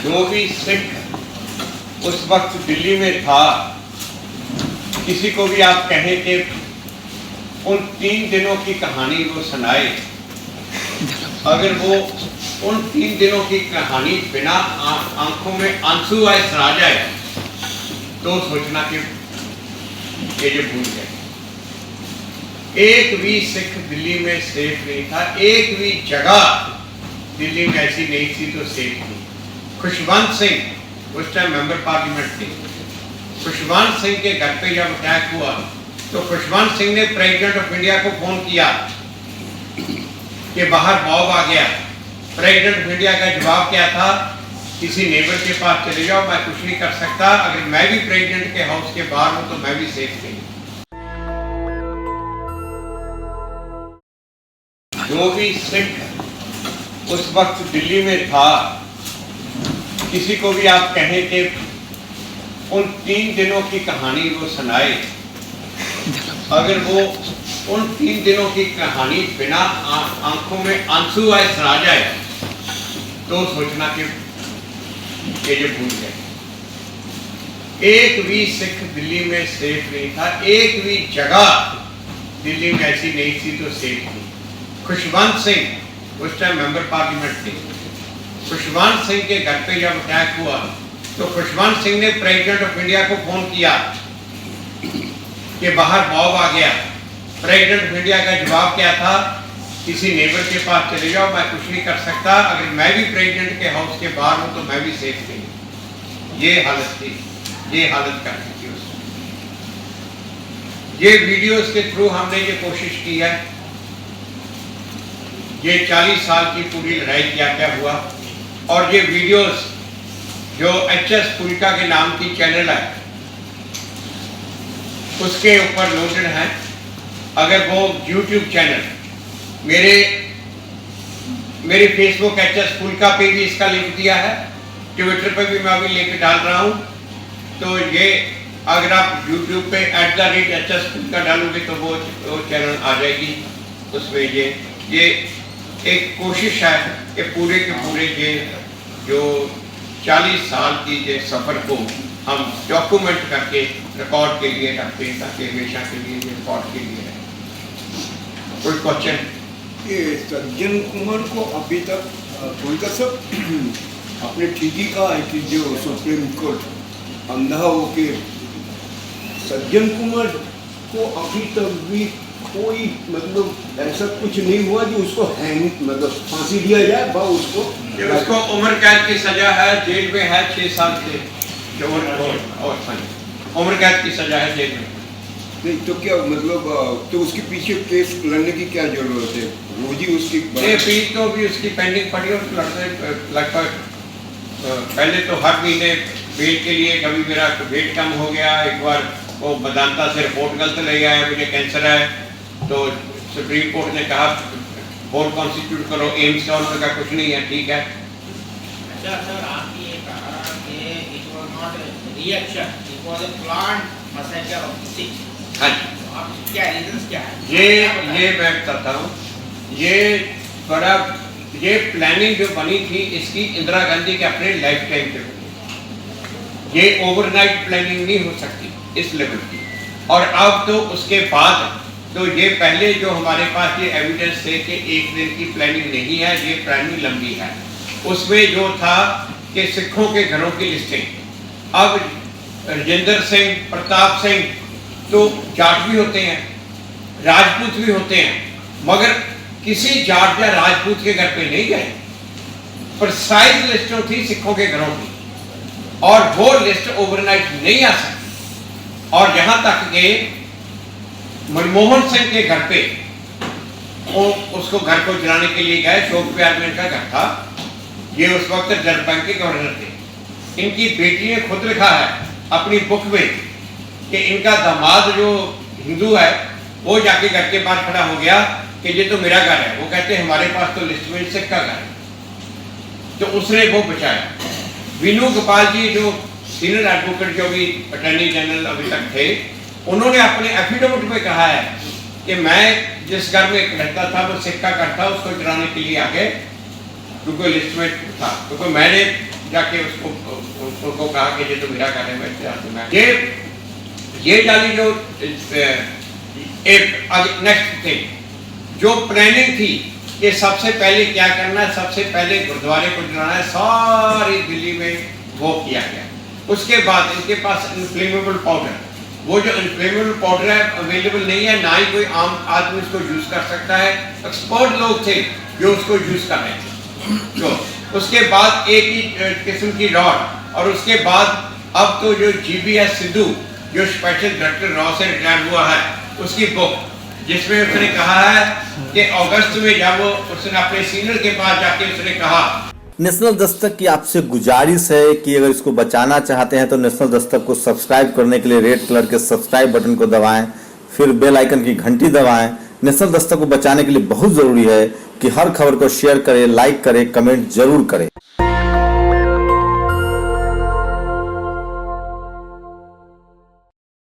जो भी सिख उस वक्त दिल्ली में था, किसी को भी आप कहें कि उन 3 दिनों की कहानी वो सुनाए, अगर वो उन 3 दिनों की कहानी बिना आंखों में आंसू आए सुना जाए तो सोचना कि ये भूल गए। एक भी सिख दिल्ली में सेफ नहीं था, एक भी जगह दिल्ली में ऐसी नहीं थी तो सेफ थी। खुशवंत सिंह उस टाइम मेंबर पार्लियामेंट थे। खुशवंत सिंह के घर पे जब अटैक हुआ तो खुशवंत सिंह ने प्रेसिडेंट ऑफ इंडिया को फोन किया कि बाहर बॉम्ब आ गया। प्रेसिडेंट ऑफ इंडिया का जवाब क्या था? किसी नेबर के पास चले जाओ, मैं कुछ नहीं कर सकता, अगर मैं भी प्रेसिडेंट के हाउस के बाहर हूं तो मैं भी सेफ नहीं। जो भी सिख उस वक्त दिल्ली में था, किसी को भी आप कहें कि उन 3 दिनों की कहानी वो सुनाए, अगर वो उन 3 दिनों की कहानी बिना आंखों में आंसू आए सुना जाए तो सोचना कि ये भूल गए। एक भी सिख दिल्ली में सेफ नहीं था, एक भी जगह दिल्ली में ऐसी नहीं थी तो सेफ थी। खुशवंत सिंह उस टाइम मेंबर पार्लियामेंट थे। खुशवंत सिंह के घर पे जब अटैक हुआ तो खुशवंत सिंह ने प्रेसिडेंट ऑफ इंडिया को फोन किया कि बाहर बॉम्ब आ गया। प्रेसिडेंट ऑफ इंडिया का जवाब क्या था? किसी नेबर के पास चले जाओ, मैं कुछ नहीं कर सकता, अगर मैं भी प्रेसिडेंट के हाउस के बाहर हूं तो मैं भी सेफ नहीं। ये हालत थी, ये हालत कर दी थी उसने। ये वीडियोस के थ्रू हमने ये कोशिश की है, ये 40 साल की पूरी लड़ाई क्या हुआ, और ये वीडियोस जो HS फुल्का के नाम की चैनल है उसके ऊपर लोडेड है। अगर वो YouTube चैनल मेरे फेसबुक HS फुल्का पे भी इसका लिंक दिया है, ट्विटर पे भी मैं अभी लिंक डाल रहा हूँ, तो ये अगर आप YouTube पे @HS फुल्का डालोगे तो वो चैनल आ जाएगी। उसमें ये एक कोशिश है कि पूरे के पूरे ये जो 40 साल की ये सफ़र को हम डॉक्यूमेंट करके रिकॉर्ड के लिए रखते हैं ताकि हमेशा के लिए ये रिकॉर्ड के लिए रहे। कोई क्वेश्चन? ये सज्जन कुमार को अभी तक कोलकाता सब आपने ठीक ही कहा है कि जो सुप्रीम कोर्ट अंधा हो के सज्जन कुमार को अभी तक भी कोई मतलब ऐसा कुछ नहीं हुआ कि उसको मतलब फांसी दिया जाए बा उसको उम्र कैद की सजा है, जेल में है 6 साल से, उम्र कैद की सजा है, जेल में। नहीं तो क्या मतलब तो उसके पीछे केस लड़ने की क्या जरूरत है? रोज ही उसकी अपील तो भी उसकी पेंडिंग पड़ी और लड़ते लगभग पहले तो हर महीने बेल के लिए, कभी मेरा वेट कम हो गया, एक बार वो मेदांता से रिपोर्ट गलत ले आया, मुझे कैंसर है, तो सुप्रीम कोर्ट ने कहा बोर्ड कॉन्स्टिट्यूट करो, एम्स का, उन्होंने कहा कुछ नहीं है, ठीक है। अच्छा सर, आपने ये कहा कि it was not a reaction, it was a planned messenger of the Sikh. हाँ, तो आप क्या रीजंस क्या है? ये मैं बताता हूँ। ये प्लानिंग जो बनी थी इसकी इंदिरा गांधी के अपने लाइफ टाइम पे बनी। ये ओवरनाइट प्लानिंग नहीं हो सकती इस लेवल की। और अब तो उसके बाद तो ये पहले जो हमारे पास ये एविडेंस है कि एक दिन की प्लानिंग नहीं है, ये प्लानिंग लंबी है। उसमें जो था कि सिखों के घरों की लिस्टिंग, अब राजेंद्र सिंह, प्रताप सिंह तो जाट भी होते हैं, राजपूत भी होते हैं, मगर किसी जाट या राजपूत के घर पे नहीं गए। प्रिसाइज लिस्टों थी सिखों के घरों की, और वो लिस्ट ओवरनाइट नहीं आ सकती। और यहाँ तक कि मनमोहन सिंह के घर पे वो उसको घर को जलाने के लिए गए, शोक प्यार में इनका घर था, ये उस वक्त रिजर्व बैंक के गवर्नर थे। इनकी बेटी ने खुद लिखा है अपनी बुक में कि इनका दामाद जो हिंदू है वो जाके घर के बाहर खड़ा हो गया कि ये तो मेरा घर है। वो कहते हैं हमारे पास तो लिस्ट में सिख का घर है, तो उसने वो बचाया। विनू गोपाल जी जो सीनियर एडवोकेट जो भी अटॉर्नी जनरल अभी तक थे, उन्होंने अपने एफिडेविट में कहा है कि मैं जिस घर में रहता था वो सिख का घर था, उसको जलाने के लिए आ गए क्योंकि लिस्ट में था, क्योंकि मैंने जाके उनको कहा कि ये तो मेरा कार्य है, मैं ये डाली जो एक नेक्स्ट थिंग जो प्लानिंग थी कि सबसे पहले क्या करना है, सबसे पहले गुरुद्वारे को जलाना है, सारी दिल्ली में वो किया गया। उसके बाद इनके पास इनफ्लेमेबल पाउडर, वो जो इनफ्लेमेबल पाउडर है अवेलेबल नहीं है, ना ही कोई आम आदमी उसको यूज कर सकता है, एक्सपर्ट लोग थे जो उसको यूज कर रहे थे। तो उसके बाद एक ही किस्म की रॉड, और उसके बाद अब तो जो GBS सिद्धू जो स्पेशल डायरेक्टर रॉ से रिटायर हुआ है, उसकी बुक जिसमें उसने कहा है कि अगस्त में जब उसने अपने सीनियर के पास जाके उसने कहा। नेशनल दस्तक की आपसे गुजारिश है कि अगर इसको बचाना चाहते हैं तो नेशनल दस्तक को सब्सक्राइब करने के लिए रेड कलर के सब्सक्राइब बटन को दबाएं, फिर बेल आइकन की घंटी दबाएं। नेशनल दस्तक को बचाने के लिए बहुत जरूरी है कि हर खबर को शेयर करें, लाइक करें, कमेंट जरूर करें।